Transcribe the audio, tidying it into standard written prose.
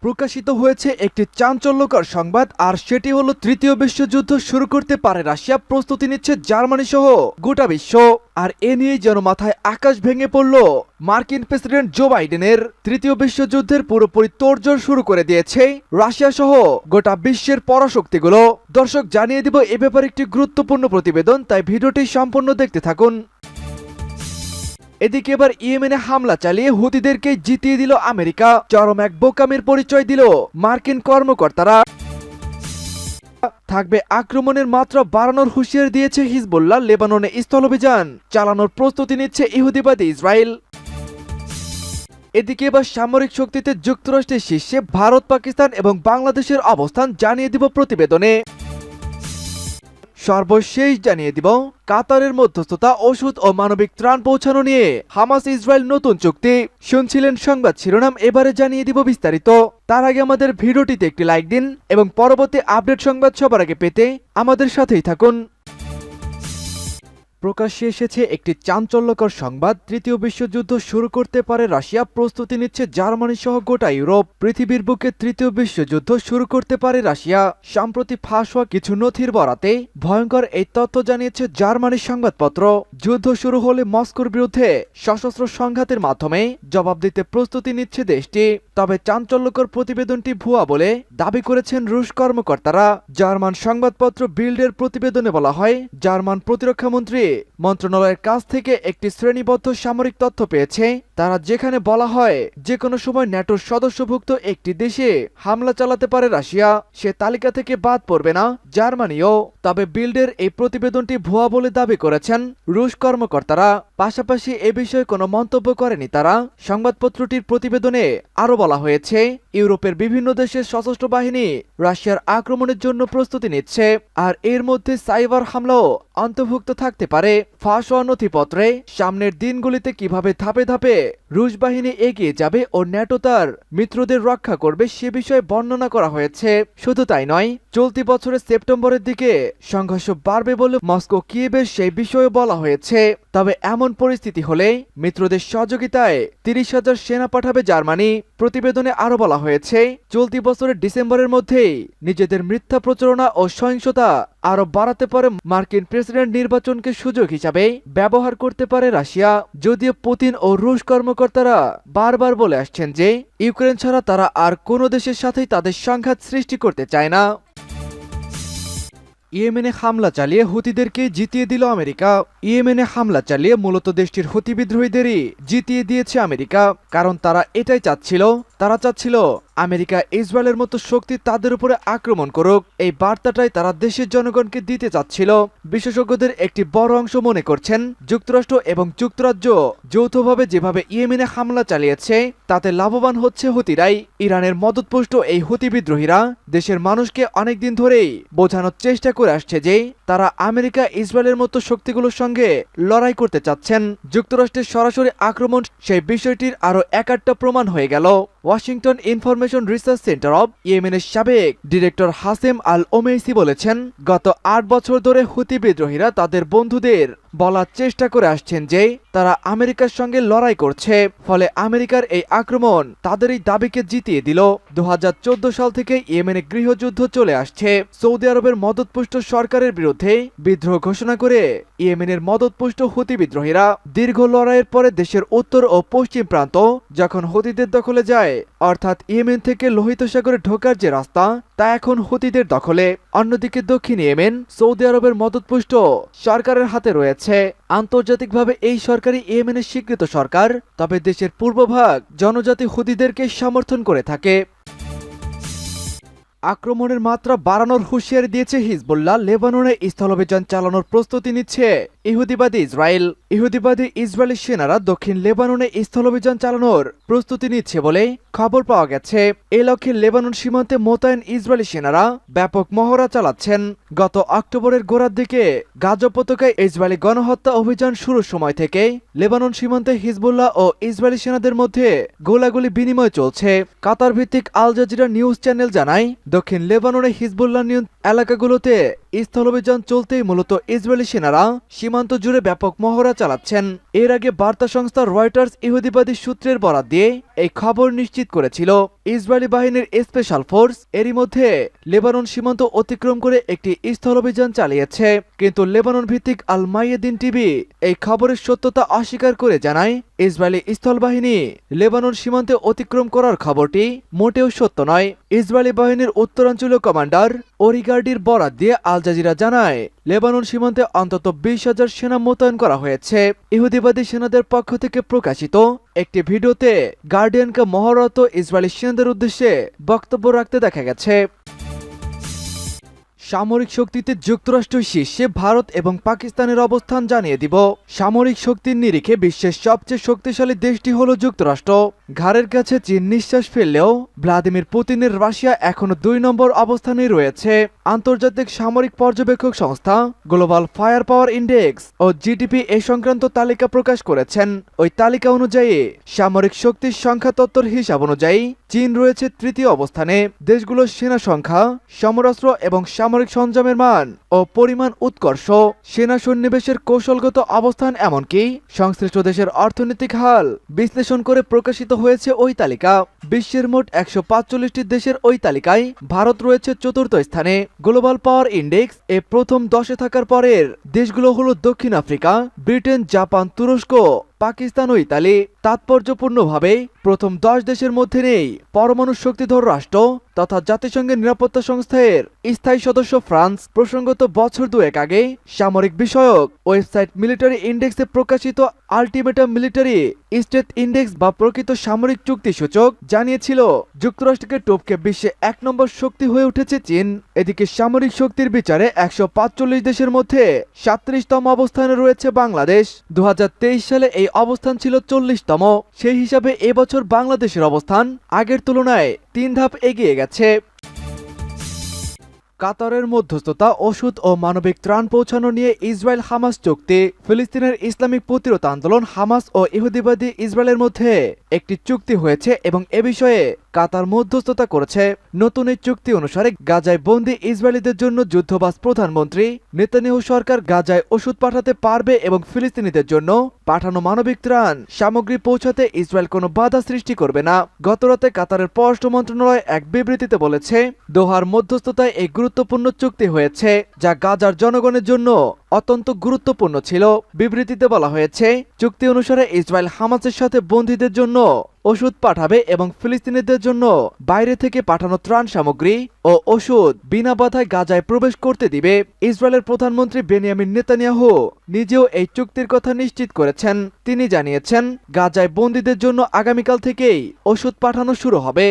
প্রকাশিত হয়েছে একটি চাঞ্চল্যকর সংবাদ, আর সেটি হলো তৃতীয় বিশ্বযুদ্ধ শুরু করতে পারে রাশিয়া, প্রস্তুতি নিচ্ছে জার্মানি সহ গোটা বিশ্ব। আর এ নিয়েই যেন মাথায় আকাশ ভেঙে পড়ল মার্কিন প্রেসিডেন্ট জো বাইডেনের। তৃতীয় বিশ্বযুদ্ধের পুরোপুরি তোড়জোড় শুরু করে দিয়েছে রাশিয়া সহ গোটা বিশ্বের পরাশক্তিগুলো। দর্শক, জানিয়ে দিব এ ব্যাপারে একটি গুরুত্বপূর্ণ প্রতিবেদন, তাই ভিডিওটি সম্পূর্ণ দেখতে থাকুন। এদিকে এবার ইয়েমেনে হামলা চালিয়ে হুতিদেরকে জিতিয়ে দিল আমেরিকা। চরম এক বোকামির পরিচয় দিল মার্কিন কর্মকর্তারা। থাকবে আক্রমণের মাত্রা বাড়ানোর হুঁশিয়ারি দিয়েছে হিজবুল্লাহ। লেবাননে স্থলাভিযান চালানোর প্রস্তুতি নিচ্ছে ইহুদিবাদী ইসরায়েল। এদিকে এবার সামরিক শক্তিতে যুক্তরাষ্ট্রের শীর্ষে ভারত, পাকিস্তান এবং বাংলাদেশের অবস্থান জানিয়ে দিব প্রতিবেদনে। সর্বশেষ জানিয়ে দিব কাতারের মধ্যস্থতা, ওষুধ ও মানবিক ত্রাণ পৌঁছানো নিয়ে হামাস ইসরায়েল নতুন চুক্তি। শুনছিলেন সংবাদ শিরোনাম, এবারে জানিয়ে দিব বিস্তারিত। তার আগে আমাদের ভিডিওটিতে একটি লাইক দিন এবং পরবর্তী আপডেট সংবাদ সবার আগে পেতে আমাদের সাথেই থাকুন। প্রকাশ্যে এসেছে একটি চাঞ্চল্যকর সংবাদ। তৃতীয় বিশ্বযুদ্ধ শুরু করতে পারে রাশিয়া, প্রস্তুতি নিচ্ছে জার্মানি সহ গোটা ইউরোপ। পৃথিবীর বুকে তৃতীয় বিশ্বযুদ্ধ শুরু করতে পারে রাশিয়া। সম্প্রতি ফাঁস হওয়া কিছু নথির বরাতে ভয়ঙ্কর এই তথ্য জানিয়েছে জার্মানির সংবাদপত্র। যুদ্ধ শুরু হলে মস্কোর বিরুদ্ধে সশস্ত্র সংঘাতের মাধ্যমে জবাব দিতে প্রস্তুতি নিচ্ছে দেশটি। তবে চাঞ্চল্যকর প্রতিবেদনটি ভুয়া বলে দাবি করেছেন রুশ কর্মকর্তারা। জার্মান সংবাদপত্র বিল্ডের প্রতিবেদনে বলা হয়, জার্মান প্রতিরক্ষামন্ত্রী মন্ত্রণালয়ের কাছ থেকে একটি শ্রেণীবদ্ধ সামরিক তথ্য পেয়েছে, তারা যেখানে বলা হয় যে কোনো সময় ন্যাটোর সদস্যভুক্ত একটি দেশে হামলা চালাতে পারে রাশিয়া, সে তালিকা থেকে বাদ পড়বে না জার্মানিও। তবে বিল্ডের এই প্রতিবেদনটি ভুয়া বলে দাবি করেছেন রুশ কর্মকর্তারা। পাশাপাশি এ বিষয়ে কোনো মন্তব্য করেনি তারা। সংবাদপত্রটির প্রতিবেদনে আরো বলা হয়েছে, ইউরোপের বিভিন্ন দেশের সশস্ত্র বাহিনী রাশিয়ার আক্রমণের জন্য প্রস্তুতি নিচ্ছে, আর এর মধ্যে সাইবার হামলাও অন্তর্ভুক্ত থাকতে পারে। ফাঁস হওয়া নথিপত্রে সামনের দিনগুলিতে কিভাবে ধাপে ধাপে রুশ বাহিনী এগিয়ে যাবে ও ন্যাটো তার মিত্রদের রক্ষা করবে সে বিষয়ে বর্ণনা করা হয়েছে। শুধু তাই নয়, চলতি বছরের সেপ্টেম্বরের দিকে সংঘর্ষ বাড়বে বলে মস্কো কিয়েভের সেই বিষয়ে বলা হয়েছে। তবে এমন পরিস্থিতি হলে মিত্রদের সহযোগিতায় 30,000 সেনা পাঠাবে জার্মানি। প্রতিবেদনে আরো বলা হয়েছে, চলতি বছরের ডিসেম্বরের মধ্যেই নিজেদের মিথ্যা প্রচারণা ও সহিংসতা আরো বাড়াতে পারে মার্কিন প্রেসিডেন্ট নির্বাচনকে সুযোগ হিসাবে ব্যবহার করতে পারে রাশিয়া। যদিও পুতিন ও রুশ কর্মকর্তারা বারবার বলে আসছেন যে ইউক্রেন ছাড়া তারা আর কোনো দেশের সাথেই তাদের সংঘাত সৃষ্টি করতে চায় না। ইয়েমেনে হামলা চালিয়ে হুতিদেরকে জিতিয়ে দিল আমেরিকা। ইয়েমেনে হামলা চালিয়ে মূলত দেশটির হুতি বিদ্রোহীদেরই জিতিয়ে দিয়েছে আমেরিকা, কারণ তারা এটাই চাচ্ছিল। তারা চাচ্ছিল আমেরিকা ইসরায়েলের মতো শক্তি তাদের উপরে আক্রমণ করুক। এই বার্তাটাই তারা দেশের জনগণকে দিতে চাচ্ছিল। বিশেষজ্ঞদের একটি বড় অংশ মনে করছেন, যুক্তরাষ্ট্র এবং যুক্তরাজ্য যৌথভাবে যেভাবে ইয়েমেনে হামলা চালিয়েছে তাতে লাভবান হচ্ছে হুতিরাই। ইরানের মদতপুষ্ট এই হুতি বিদ্রোহীরা দেশের মানুষকে অনেকদিন ধরেই বোঝানোর চেষ্টা করে আসছে যে তারা আমেরিকা ইসরায়েলের মতো শক্তিগুলোর সঙ্গে লড়াই করতে চাচ্ছেন। যুক্তরাষ্ট্রের সরাসরি আক্রমণ সেই বিষয়টির আরো একটা প্রমাণ হয়ে গেল। Washington information research centre of ইয়েমেনের সাবেক ডিরেক্টর হাসেম আল ওমেইসি বলেছেন, গত 8 বছর ধরে হুতি বিদ্রোহীরা তাদের বন্ধুদের বলার চেষ্টা করে আসছেন যে তারা আমেরিকার সঙ্গে লড়াই করছে, ফলে আমেরিকার এই আক্রমণ তাদের এই দাবিকে জিতিয়ে দিল। 2014 সাল থেকে ইয়েমেনে গৃহযুদ্ধ চলে আসছে। সৌদি আরবের মদতপুষ্ট সরকারের বিরুদ্ধে বিদ্রোহ ঘোষণা করে ইয়েমেনের মদতপুষ্ট হুতি বিদ্রোহীরা দীর্ঘ লড়াইয়ের পরে দেশের উত্তর ও পশ্চিম প্রান্ত যখন হুতিদের দখলে যায়, অর্থাৎ ইয়েমেন থেকে লোহিত সাগরে ঢোকার যে রাস্তা তা এখন হুতিদের দখলে। অন্যদিকে দক্ষিণ ইয়েমেন সৌদি আরবের মদতপুষ্ট সরকারের হাতে রয়েছে। আন্তর্জাতিকভাবে এই সরকারি ইয়েমেনের স্বীকৃত সরকার, তবে দেশের পূর্বভাগ জনজাতি হুতিদেরকে সমর্থন করে থাকে। আক্রমণের মাত্রা বাড়ানোর হুঁশিয়ারি দিয়েছে হিজবুল্লাহ। লেবাননে স্থলাভিযান চালানোর প্রস্তুতি নিচ্ছে ইহুদিবাদী ইসরায়েল। ইহুদিবাদী ইসরায়েলি সেনারা দক্ষিণ লেবাননে স্থলাভিযান চালানোর প্রস্তুতি নিচ্ছে বলে খবর পাওয়া গেছে। এ লক্ষ্যে লেবানন সীমান্তে মোতায়েন ইসরায়েলি সেনারা ব্যাপক মহড়া চালাচ্ছেন। গত অক্টোবরের গোড়ার দিকে গাজা উপত্যকায় ইসরায়েলি গণহত্যা অভিযান শুরুর সময় থেকে লেবানন সীমান্তে হিজবুল্লাহ ও ইসরায়েলি সেনাদের মধ্যে গোলাগুলি বিনিময় চলছে। কাতার ভিত্তিক আল জাজিরা নিউজ চ্যানেল জানায়, দক্ষিণ লেবাননে হিজবুল্লাহ নিয়ন্ত্রিত এলাকাগুলোতে স্থলাভিযান চলতেই মূলত ইসরায়েলি সেনারা সীমান্ত জুড়ে ব্যাপক মহড়া চালাচ্ছেন। এর আগে বার্তা সংস্থা রয়টার্স ইহুদিবাদী সূত্রের বরাত দিয়ে এই খবর নিশ্চিত করেছিল। ইসরায়েলি বাহিনীর স্পেশাল ফোর্স এরই মধ্যে লেবানন সীমান্ত অতিক্রম করে একটি স্থলাভিযান চালিয়েছে, কিন্তু লেবানন ভিত্তিক আল মাইয়াদিন টিভি এই খবরের সত্যতা অস্বীকার করে জানায় ইসরায়েলি স্থলবাহিনী লেবানন সীমান্তে অতিক্রম করার খবরটি মোটেও সত্য নয়। ইসরায়েলি বাহিনীর উত্তরাঞ্চলীয় কমান্ডার ওরিগার্ডির বরাত দিয়ে আল জাজিরা জানায় লেবানন সীমান্তে অন্তত 20,000 সেনা মোতায়েন করা হয়েছে। ইহুদিবাদী সেনাদের পক্ষ থেকে প্রকাশিত একটি ভিডিওতে গার্ডিয়ানকে মহড়ারত ইসরায়েলি সেনাদের উদ্দেশ্যে বক্তব্য রাখতে দেখা গেছে। সামরিক শক্তিতে যুক্তরাষ্ট্র শীর্ষে, ভারত এবং পাকিস্তানের অবস্থান জানিয়ে দিব। সামরিক শক্তির নিরিখে বিশ্বের সবচেয়ে শক্তিশালী দেশটি হলো যুক্তরাষ্ট্র। ঘাড়ের কাছে চীন নিঃশ্বাস ফেললেও ভ্লাদিমির পুতিনের রাশিয়া এখনো 2 নম্বর অবস্থানে রয়েছে। আন্তর্জাতিক সামরিক পর্যবেক্ষক সংস্থা গ্লোবাল ফায়ার পাওয়ার ইন্ডেক্স ও জিডিপি এ সংক্রান্ত তালিকা প্রকাশ করেছেন। ওই তালিকা অনুযায়ী সামরিক শক্তির সংখ্যা তত্ত্বর হিসাব অনুযায়ী চীন রয়েছে 3য় অবস্থানে। দেশগুলোর সেনা সংখ্যা, সমরাস্ত্র এবং সামরিক সরঞ্জামের মান ও পরিমাণ উৎকর্ষ, সেনা সন্নিবেশের কৌশলগত অবস্থান এমনকি সংশ্লিষ্ট দেশের অর্থনৈতিক হাল বিশ্লেষণ করে প্রকাশিত হয়েছে ওই তালিকা। বিশ্বের মোট 145টি দেশের ওই তালিকায় ভারত রয়েছে 4র্থ স্থানে। গ্লোবাল পাওয়ার ইন্ডেক্স এ প্রথম 10-এ থাকার পরের দেশগুলো হলো দক্ষিণ আফ্রিকা, ব্রিটেন, জাপান, তুরস্ক, পাকিস্তান ও ইতালি। তাৎপর্যপূর্ণভাবে প্রথম 10 দেশের মধ্যে নেই পরমাণু শক্তিধর রাষ্ট্র তথা জাতিসংঘের নিরাপত্তা সংস্থার স্থায়ী সদস্য ফ্রান্স। প্রসঙ্গত বছর 2 আগে সামরিক বিষয়ক ওয়েবসাইট মিলিটারি ইন্ডেক্সে প্রকাশিত আল্টিমেটাম মিলিটারি স্টেট ইন্ডেক্স বা প্রকৃত সামরিক চুক্তি সূচক জানিয়েছিল যুক্তরাষ্ট্রকে টপকে বিশ্বে 1 নম্বর শক্তি হয়ে উঠেছে চীন। এদিকে সামরিক শক্তির বিচারে 145 দেশের মধ্যে 37তম অবস্থানে রয়েছে বাংলাদেশ। 2023 সালে এই অবস্থান ছিল 40তম। সেই হিসাবে এবছর বাংলাদেশের অবস্থান আগের তুলনায় 3 ধাপ এগিয়ে গেছে। কাতারের মধ্যস্থতা, ওষুধ ও মানবিক ত্রাণ পৌঁছানো নিয়ে ইসরায়েল হামাস চুক্তি। ফিলিস্তিনের ইসলামিক প্রতিরোধ আন্দোলন হামাস ও ইহুদিবাদী ইসরায়েলের মধ্যে একটি চুক্তি হয়েছে এবং এ বিষয়ে কাতার মধ্যস্থতা করেছে। নতুন এই চুক্তি অনুসারে গাজায় বন্দী ইসরায়েলিদের জন্য যুদ্ধবাজ প্রধানমন্ত্রী নেতানিয়াহু সরকার গাজায় ওষুধ পাঠাতে পারবে এবং ফিলিস্তিনিদের জন্য পাঠানো মানবিক ত্রাণ সামগ্রী পৌঁছাতে ইসরায়েল কোনো বাধা সৃষ্টি করবে না। গতরাতে কাতারের পররাষ্ট্র মন্ত্রণালয় এক বিবৃতিতে বলেছে, দোহার মধ্যস্থতায় এই গুরুত্বপূর্ণ চুক্তি হয়েছে যা গাজার জনগণের জন্য অত্যন্ত গুরুত্বপূর্ণ ছিল। বিবৃতিতে বলা হয়েছে, চুক্তি অনুসারে ইসরায়েল হামাসের সাথে বন্দীদের জন্য ওষুধ পাঠাবে এবং ফিলিস্তিনিদের জন্য বাইরে থেকে পাঠানো ত্রাণ সামগ্রী ও ওষুধ বিনা বাধায় গাজায় প্রবেশ করতে দিবে। ইসরায়েলের প্রধানমন্ত্রী বেনিয়ামিন নেতানিয়াহু নিজেও এই চুক্তির কথা নিশ্চিত করেছেন। তিনি জানিয়েছেন, গাজায় বন্দীদের জন্য আগামীকাল থেকেই ওষুধ পাঠানো শুরু হবে।